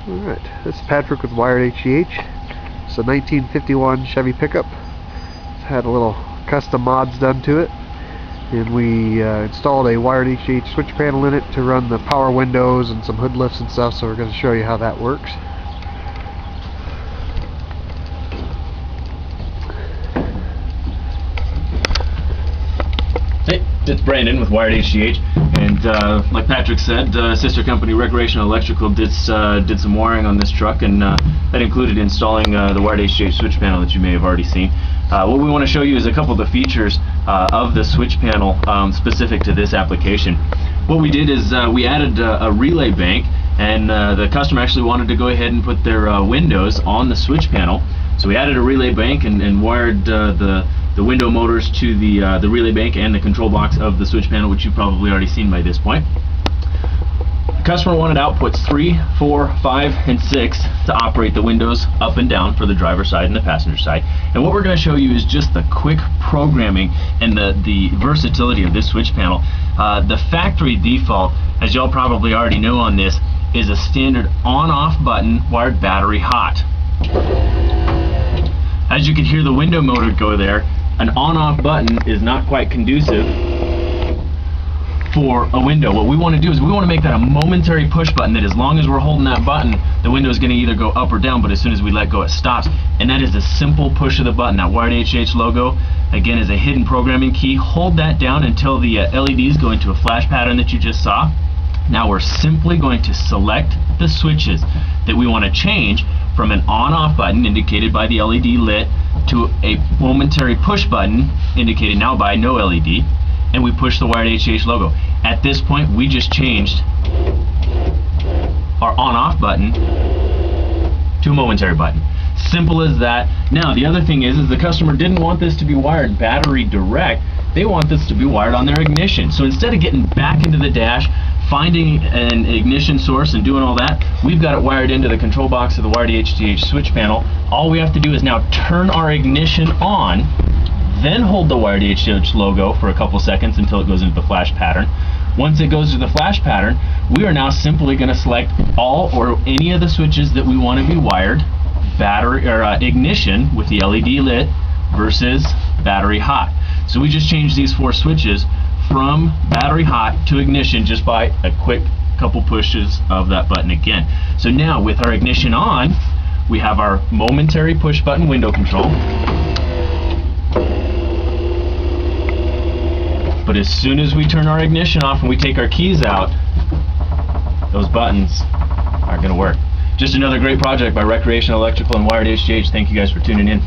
Alright, this is Patrick with WIRED HDH. It's a 1951 Chevy pickup. It's had a little custom mods done to it, and we installed a WIRED HDH switch panel in it to run the power windows and some hood lifts and stuff, so we're going to show you how that works. Hey, it's Brandon with WIRED HDH, and like Patrick said, sister company Recreational Electrical did some wiring on this truck, and that included installing the WIRED HDH switch panel that you may have already seen. What we want to show you is a couple of the features of the switch panel specific to this application. What we did is we added a relay bank, and the customer actually wanted to go ahead and put their windows on the switch panel. So we added a relay bank and wired the window motors to the relay bank and the control box of the switch panel, which you've probably already seen by this point. The customer wanted outputs 3, 4, 5, and 6 to operate the windows up and down for the driver's side and the passenger side. And what we're going to show you is just the quick programming and the versatility of this switch panel. The factory default, as y'all probably already know on this, is a standard on-off button wired battery hot. As you can hear the window motor go there, an on-off button is not quite conducive for a window. What we want to do is we want to make that a momentary push button that as long as we're holding that button, the window is going to either go up or down, but as soon as we let go, it stops. And that is a simple push of the button. That WIRED HDH logo, again, is a hidden programming key. Hold that down until the LEDs go into a flash pattern that you just saw. Now we're simply going to select the switches that we want to change from an on-off button indicated by the LED lit to a momentary push button indicated now by no LED, and we push the WIRED HDH logo. At this point, we just changed our on-off button to a momentary button. Simple as that. Now the other thing is the customer didn't want this to be wired battery direct. They want this to be wired on their ignition. So instead of getting back into the dash, finding an ignition source and doing all that, we've got it wired into the control box of the WIRED HDH switch panel. All we have to do is now turn our ignition on, then hold the WIRED HDH logo for a couple seconds until it goes into the flash pattern. Once it goes to the flash pattern, we are now simply going to select all or any of the switches that we want to be wired battery or ignition with the LED lit versus battery hot. So we just changed these 4 switches from battery hot to ignition just by a quick couple pushes of that button again. So now with our ignition on, we have our momentary push button window control. But as soon as we turn our ignition off and we take our keys out, those buttons aren't going to work. Just another great project by Recreational Electrical and WIRED HDH. Thank you guys for tuning in.